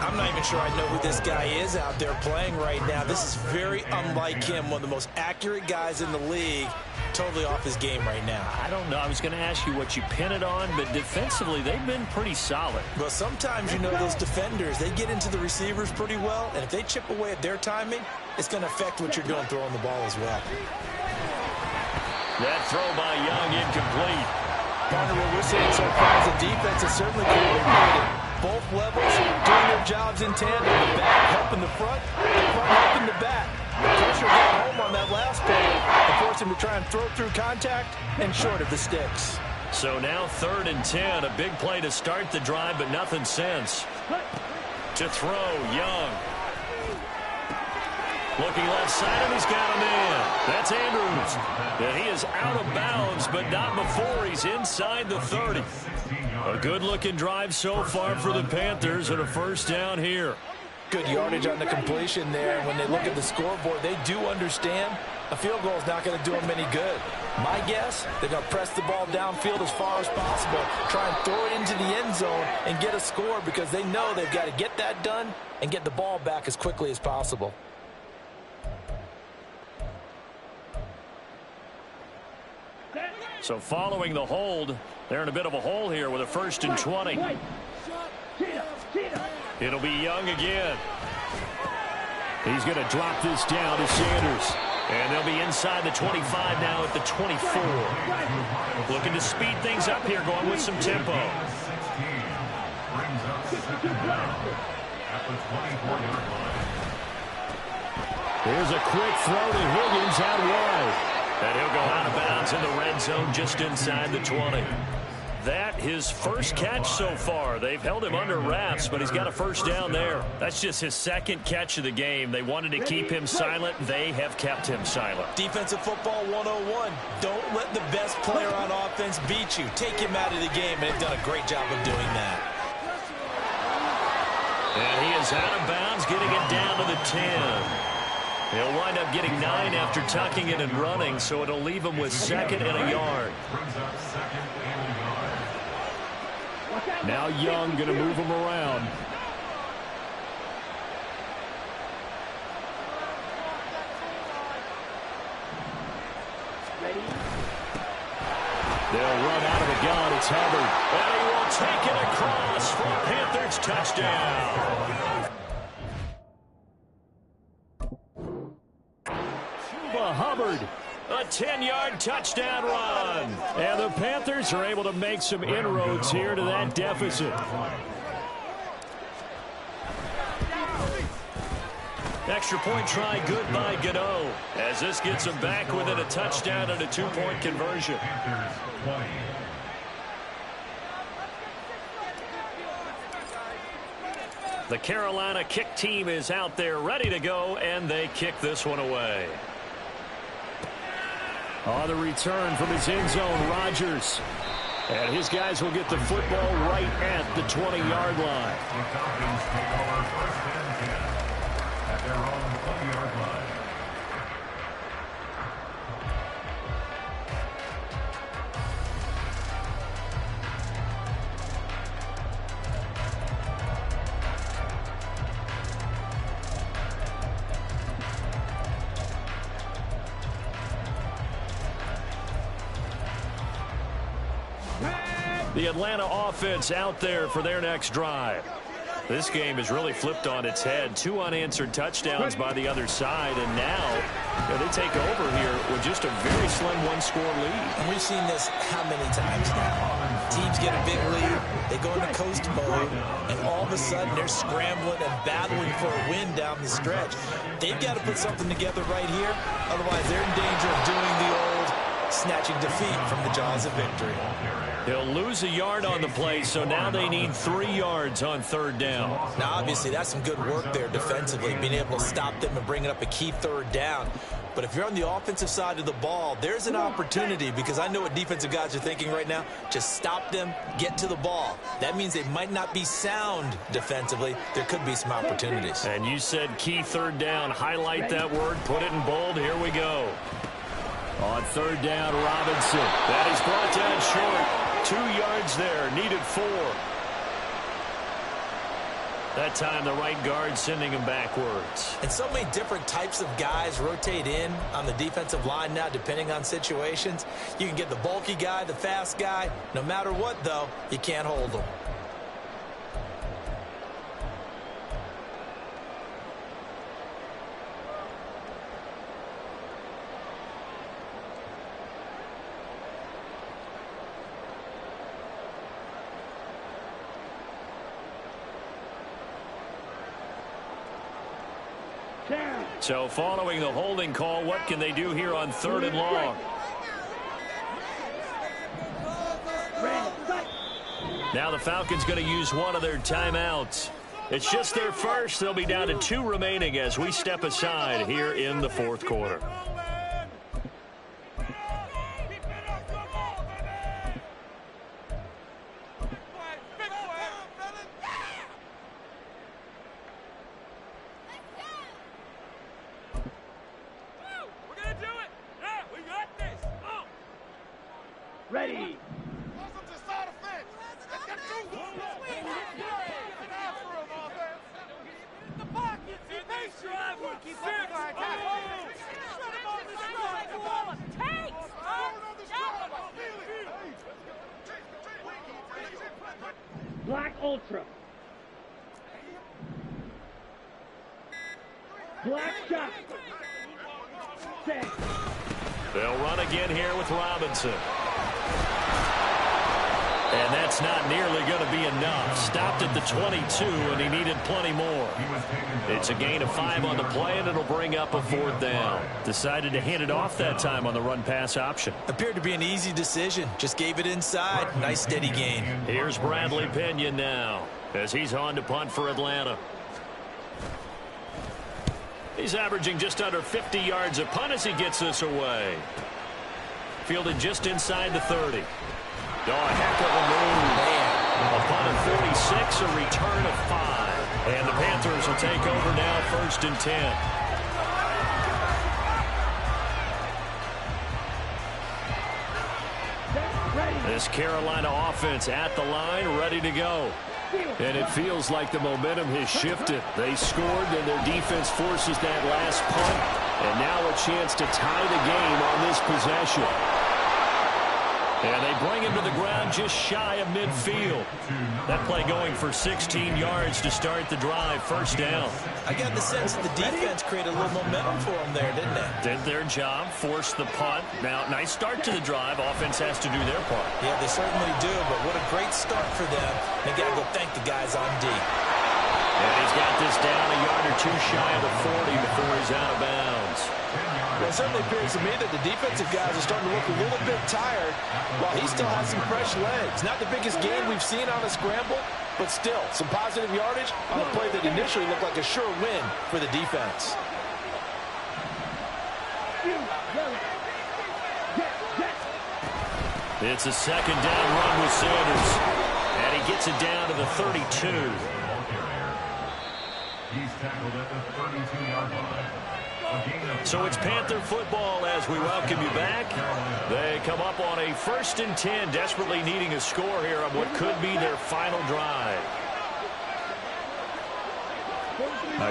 I'm not even sure I know who this guy is out there playing right now. This is very unlike him, one of the most accurate guys in the league. Totally off his game right now. I don't know. I was going to ask you what you pin it on, but defensively, they've been pretty solid. Well, sometimes, you know, those defenders, they get into the receivers pretty well, and if they chip away at their timing, it's going to affect what you're doing throwing the ball as well. That throw by Young incomplete. Partner, what we're seeing so far is the defense is certainly coordinated. Both levels doing their jobs in tandem. The back helping the front helping the back. The pressure got home on that last play and forced him to try and throw through contact and short of the sticks. So now 3rd and 10, a big play to start the drive, but nothing since. To throw, Young. Looking left side, and he's got him in. That's Andrews. And he is out of bounds, but not before he's inside the 30. A good-looking drive so far for the Panthers, and a 1st down here. Good yardage on the completion there. When they look at the scoreboard, they do understand a field goal is not going to do them any good. My guess, they're going to press the ball downfield as far as possible, try and throw it into the end zone and get a score because they know they've got to get that done and get the ball back as quickly as possible. So following the hold, they're in a bit of a hole here with a 1st and 20. It'll be Young again. He's going to drop this down to Sanders. And they'll be inside the 25 now at the 24. Looking to speed things up here, going with some tempo. Here's a quick throw to Higgins out wide. And he'll go out of bounds in the red zone just inside the 20. That his first catch so far. They've held him under wraps, but he's got a 1st down there. That's just his 2nd catch of the game. They wanted to keep him silent. They have kept him silent. Defensive football 101. Don't let the best player on offense beat you. Take him out of the game, and they've done a great job of doing that. And he is out of bounds, getting it down to the 10. He'll wind up getting 9 after tucking it and running, so it'll leave him with 2nd and a yard. Now Young going to move him around. They'll run out of the gun. It's Hubbard. And he will take it across for a Panthers touchdown. Hubbard. A 10-yard touchdown run. And the Panthers are able to make some inroads here to that deficit. Extra point try good by Gano, as this gets him back within a touchdown and a 2-point conversion. The Carolina kick team is out there ready to go, and they kick this one away. On the return from his end zone, Rodgers. And his guys will get the football right at the 20-yard line. The Falcons take over first and 10 at their own 20-yard line. The Atlanta offense out there for their next drive. This game has really flipped on its head. 2 unanswered touchdowns by the other side, and now they take over here with just a very slim 1-score lead. And we've seen this how many times now? Teams get a big lead, they go into coast mode, and all of a sudden they're scrambling and battling for a win down the stretch. They've got to put something together right here, otherwise they're in danger of doing the old snatching defeat from the jaws of victory. He'll lose a yard on the play, so now they need 3 yards on 3rd down. Now, obviously, that's some good work there defensively, being able to stop them and bringing up a key 3rd down. But if you're on the offensive side of the ball, there's an opportunity, because I know what defensive guys are thinking right now. Just stop them, get to the ball. That means they might not be sound defensively. There could be some opportunities. And you said key 3rd down. Highlight that word, put it in bold. Here we go. On 3rd down, Robinson. That is brought down short. 2 yards there, needed 4. That time the right guard sending him backwards. And so many different types of guys rotate in on the defensive line now, depending on situations. You can get the bulky guy, the fast guy. No matter what, though, you can't hold them. So following the holding call, what can they do here on 3rd and long? Now the Falcons going to use one of their timeouts. It's just their first. They'll be down to 2 remaining as we step aside here in the 4th quarter. Ready. Black Ultra. Black shot. Set. They'll run again here with Robinson. And that's not nearly going to be enough. Stopped at the 22, and he needed plenty more. It's a gain of 5 on the play, and it'll bring up a 4th down. Decided to hand it off that time on the run-pass option. Appeared to be an easy decision. Just gave it inside. Nice, steady gain. Here's Bradley Pinion now, as he's on to punt for Atlanta. He's averaging just under 50 yards a punt as he gets this away. Fielded just inside the 30. Oh, a heck of a move. A punt of 46, a return of 5. And the Panthers will take over now, 1st and 10. This Carolina offense at the line, ready to go. And it feels like the momentum has shifted. They scored, and their defense forces that last punt. And now a chance to tie the game on this possession. And they bring him to the ground just shy of midfield. That play going for 16 yards to start the drive. First down. I got the sense that the defense created a little momentum for them there, didn't they? Did their job, forced the punt. Now, nice start to the drive. Offense has to do their part. Yeah, they certainly do, but what a great start for them. They got to go thank the guys on D. And he's got this down a yard or two shy of the 40 before he's out of bounds. Well, it certainly appears to me that the defensive guys are starting to look a little bit tired while he still has some fresh legs. Not the biggest gain we've seen on a scramble, but still some positive yardage on a play that initially looked like a sure win for the defense. It's a second down run with Sanders. And he gets it down to the 32. He's tackled at the 32-yard line. So it's Panther football as we welcome you back. They come up on a 1st and 10, desperately needing a score here on what could be their final drive.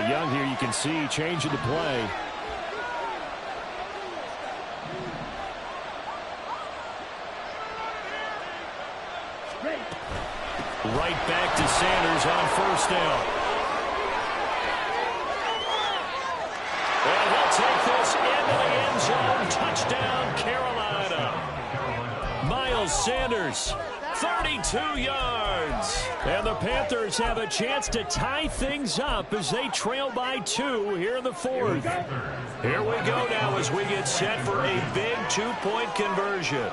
Young here, you can see changing the play. Right back to Sanders on 1st down. And he'll take this into the end zone. Touchdown, Carolina. Miles Sanders, 32 yards. And the Panthers have a chance to tie things up as they trail by 2 here in the 4th. Here we go now as we get set for a big 2-point conversion.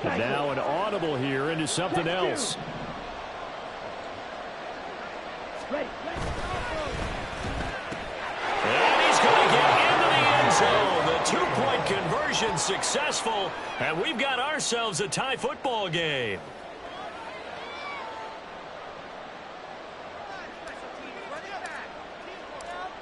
And now an audible here into something else. And he's going to get into the end zone. The 2-point conversion successful, and we've got ourselves a tie football game.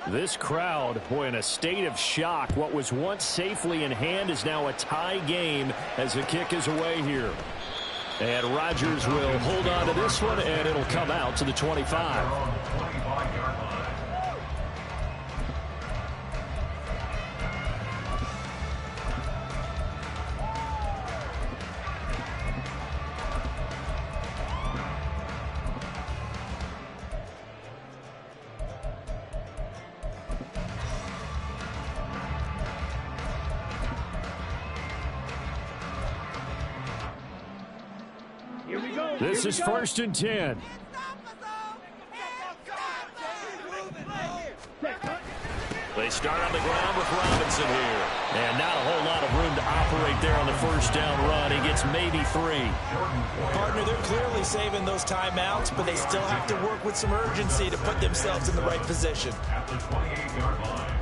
This crowd, boy, in a state of shock. What was once safely in hand is now a tie game as the kick is away here. And Rodgers will hold on to this one, and it'll come out to the 25. This is 1st and 10. They start on the ground with Robinson here. And not a whole lot of room to operate there on the 1st down run. He gets maybe 3. Partner, they're clearly saving those timeouts, but they still have to work with some urgency to put themselves in the right position. At the 28-yard line.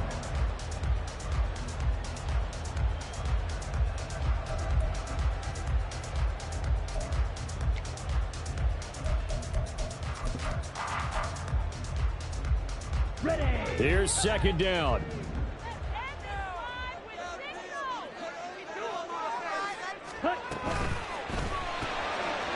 Here's 2nd down.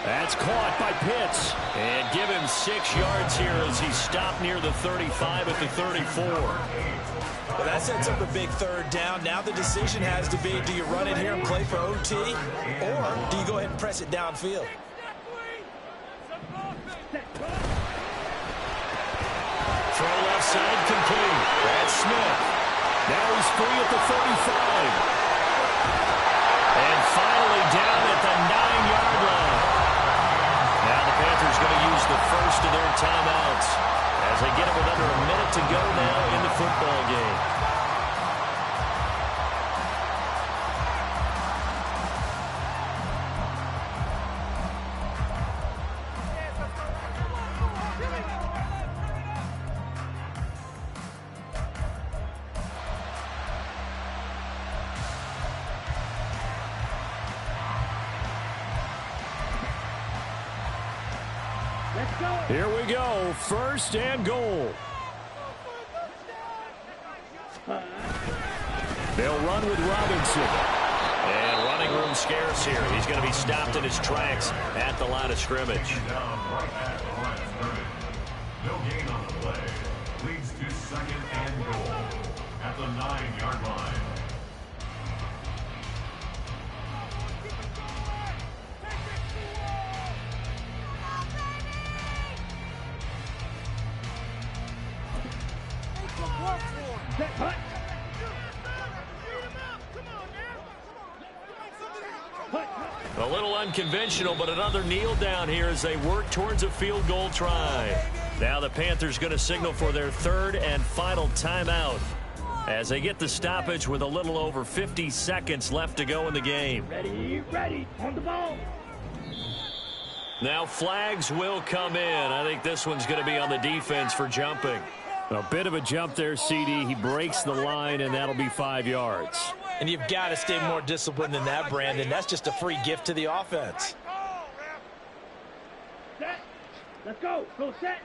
That's caught by Pitts. And give him 6 yards here as he stopped near the 35 at the 34. Well, that sets up a big 3rd down. Now the decision has to be, do you run it here and play for OT, or do you go ahead and press it downfield? Throw left side complete. That's Smith. Now he's free at the 35. And finally down at the 9-yard line. Now the Panthers going to use the first of their timeouts as they get it with under a minute to go now in the football game. Here we go. 1st and goal. They'll run with Robinson. And running room scarce here. He's going to be stopped in his tracks at the line of scrimmage. Down right at the line of scrimmage. No gain on the play. Leads to 2nd and goal at the 9-yard line. A little unconventional, but another kneel down here as they work towards a field goal try. Now the Panthers going to signal for their third and final timeout as they get the stoppage with a little over 50 seconds left to go in the game. Ready, on the ball. Now flags will come in. I think this one's going to be on the defense for jumping. A bit of a jump there, CD. He breaks the line, and that'll be 5 yards. And you've got to stay more disciplined than that, Brandon. That's just a free gift to the offense. Set. Let's go. Go set.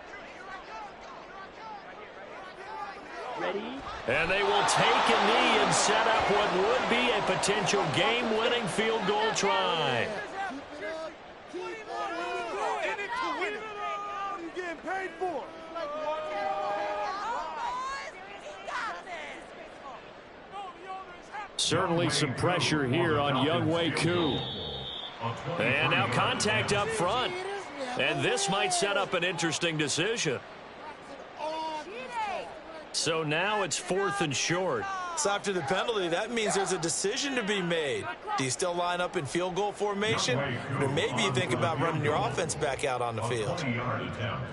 Ready. And they will take a knee and set up what would be a potential game-winning field goal try. Getting paid for. Certainly some pressure here on Young Wei Koo. And now contact up front. And this might set up an interesting decision. So now it's 4th and short. So after the penalty, that means there's a decision to be made. Do you still line up in field goal formation? Or maybe you think about running your offense back out on the field. 20-yard attempt.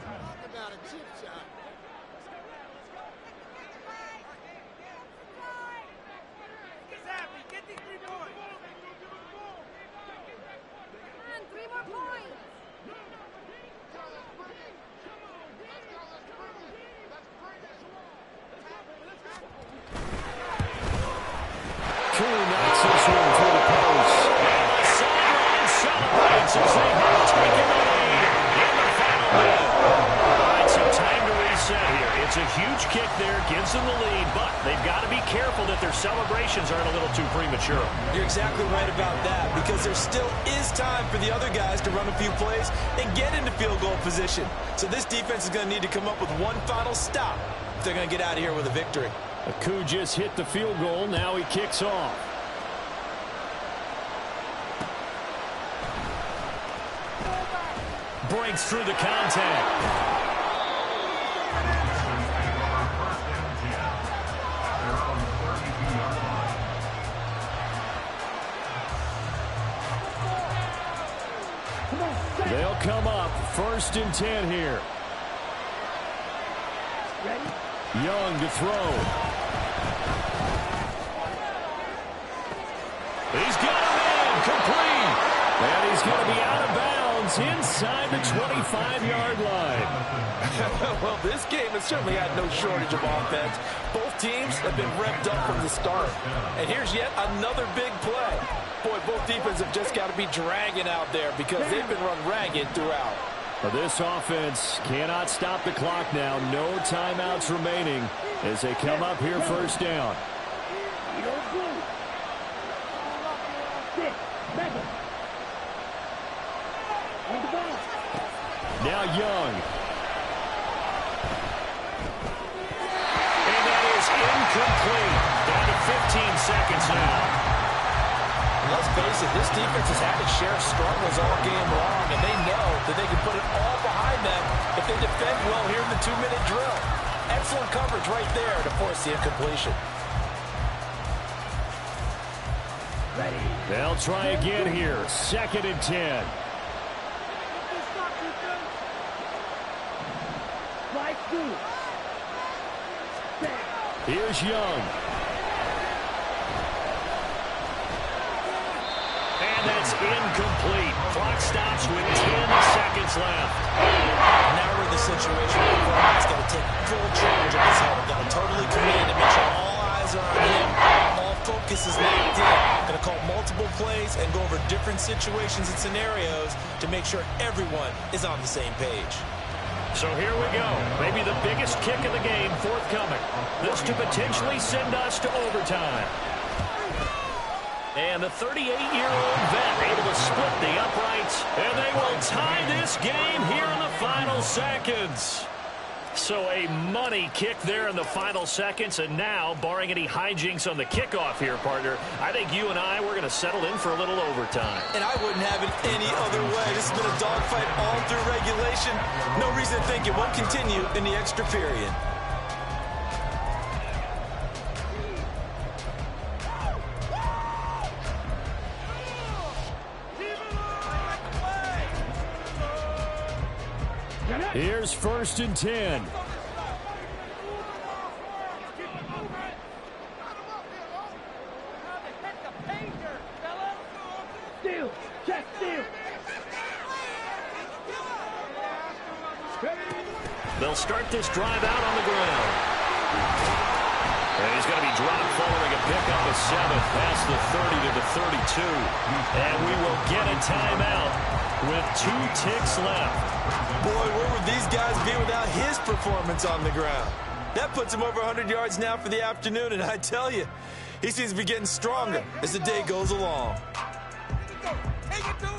It's a huge kick there, gives them the lead, but they've got to be careful that their celebrations aren't a little too premature. You're exactly right about that, because there still is time for the other guys to run a few plays and get into field goal position. So this defense is going to need to come up with one final stop if they're going to get out of here with a victory. Koo just hit the field goal. Now he kicks off. Breaks through the contact. They'll come up 1st and 10 here. Ready. Young to throw. He's got him in, complete. And he's going to be out of bounds inside the 25-yard line. Well, this game has certainly had no shortage of offense. Both teams have been revved up from the start. And here's yet another big play. Boy, both defenses have just got to be dragging out there because they've been run ragged throughout. This offense cannot stop the clock now. No timeouts remaining as they come up here 1st down. Now Young. And that is incomplete. Down to 15 seconds now. Let's face it, this defense has had its share of struggles all game long, and they know that they can put it all behind them if they defend well here in the 2-minute drill. Excellent coverage right there to force the incompletion. Ready. They'll try again here. 2nd and 10. Here's Young. And that's incomplete. Clock stops with 10 seconds left. Now we're in the situation where the quarterback's got to take full charge of his help. Got to totally command and make sure all eyes are on him. All focus is locked in. Going to call multiple plays and go over different situations and scenarios to make sure everyone is on the same page. So here we go. Maybe the biggest kick of the game forthcoming. This to potentially send us to overtime. And the 38-year-old vet able to split the uprights. And they will tie this game here in the final seconds. So a money kick there in the final seconds. And now, barring any hijinks on the kickoff here, partner, I think you and I, we're going to settle in for a little overtime. And I wouldn't have it any other way. This has been a dogfight all through regulation. No reason to think it won't continue in the extra period. Here's 1st and 10. Steal. Check steal. They'll start this drive out on the ground. And he's going to be dropped following a pickup of 7 past the 30 to the 32. And we will get a timeout with 2 ticks left. Boy, where would these guys be without his performance on the ground? That puts him over 100 yards now for the afternoon, and I tell you, he seems to be getting stronger as the day goes along. Take it to him.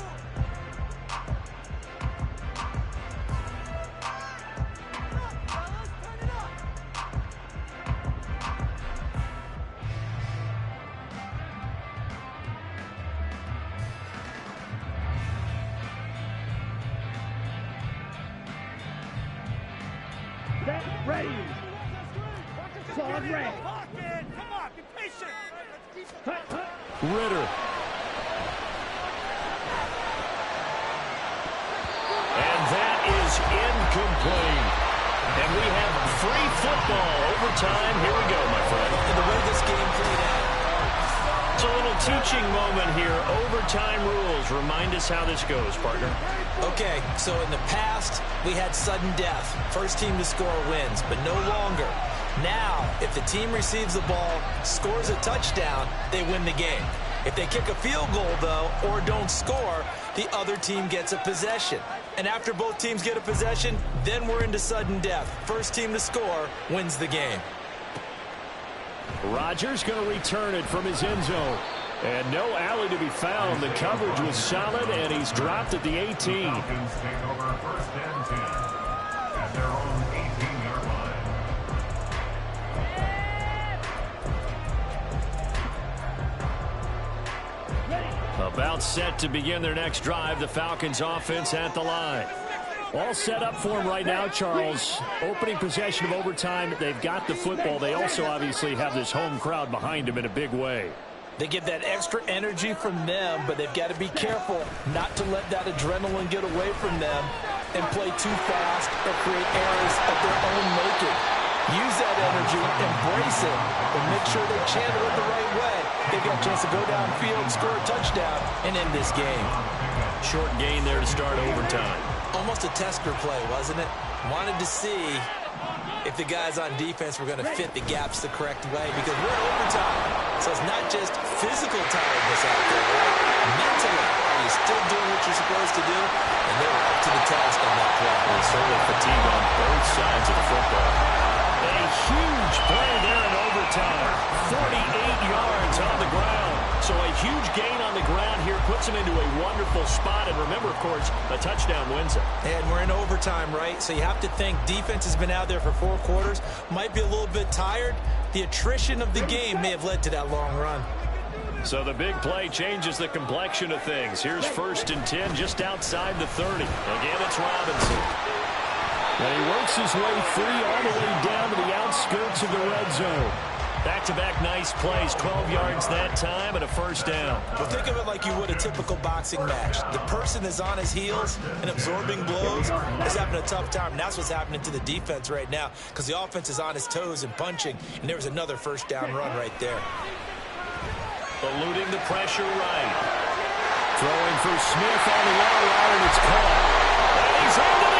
Ready. Solid red. Come on, be patient. Ritter. And that is incomplete. And we have free football. Overtime. Here we go, my friend. And the way this game played out. It's a little teaching moment here. Overtime rules. Remind us how this goes, partner. Okay, so in the past, we had sudden death. First team to score wins, but no longer. Now, if the team receives the ball, scores a touchdown, they win the game. If they kick a field goal, though, or don't score, the other team gets a possession. And after both teams get a possession, then we're into sudden death. First team to score wins the game. Rodgers going to return it from his end zone. And no alley to be found. The coverage was solid, and he's dropped at the 18. Falcons take over 1st and 10 at their own 18-yard line. About set to begin their next drive. The Falcons offense at the line. All set up for him right now, Charles. Opening possession of overtime. They've got the football. They also obviously have this home crowd behind them in a big way. They get that extra energy from them, but they've got to be careful not to let that adrenaline get away from them and play too fast or create errors of their own making. Use that energy, embrace it, and make sure they channel it the right way. They've got a chance to go downfield, score a touchdown, and end this game. Short gain there to start overtime. Almost a tester play, wasn't it? Wanted to see if the guys on defense were going to fit the gaps the correct way, because we're in overtime. So it's not just physical tiredness out there, right? Mentally, you're still doing what you're supposed to do, and they were up to the task on that play. There's certainly fatigue on both sides of the football. A huge play there in overtime. 48 yards on the ground. So a huge gain on the ground here puts him into a wonderful spot. And remember, of course, a touchdown wins it. And we're in overtime, right? So you have to think defense has been out there for 4 quarters, might be a little bit tired. The attrition of the game may have led to that long run. So the big play changes the complexion of things. Here's 1st and 10 just outside the 30. Again, it's Robinson. And he works his way free all the way down to the outskirts of the red zone. Back-to-back nice plays, 12 yards that time and a 1st down. Well, think of it like you would a typical boxing match. The person is on his heels and absorbing blows is having a tough time. And that's what's happening to the defense right now, because the offense is on his toes and punching, and there was another 1st down run right there. Eluding the pressure right. Throwing for Smith on the outright, and it's caught. And he's into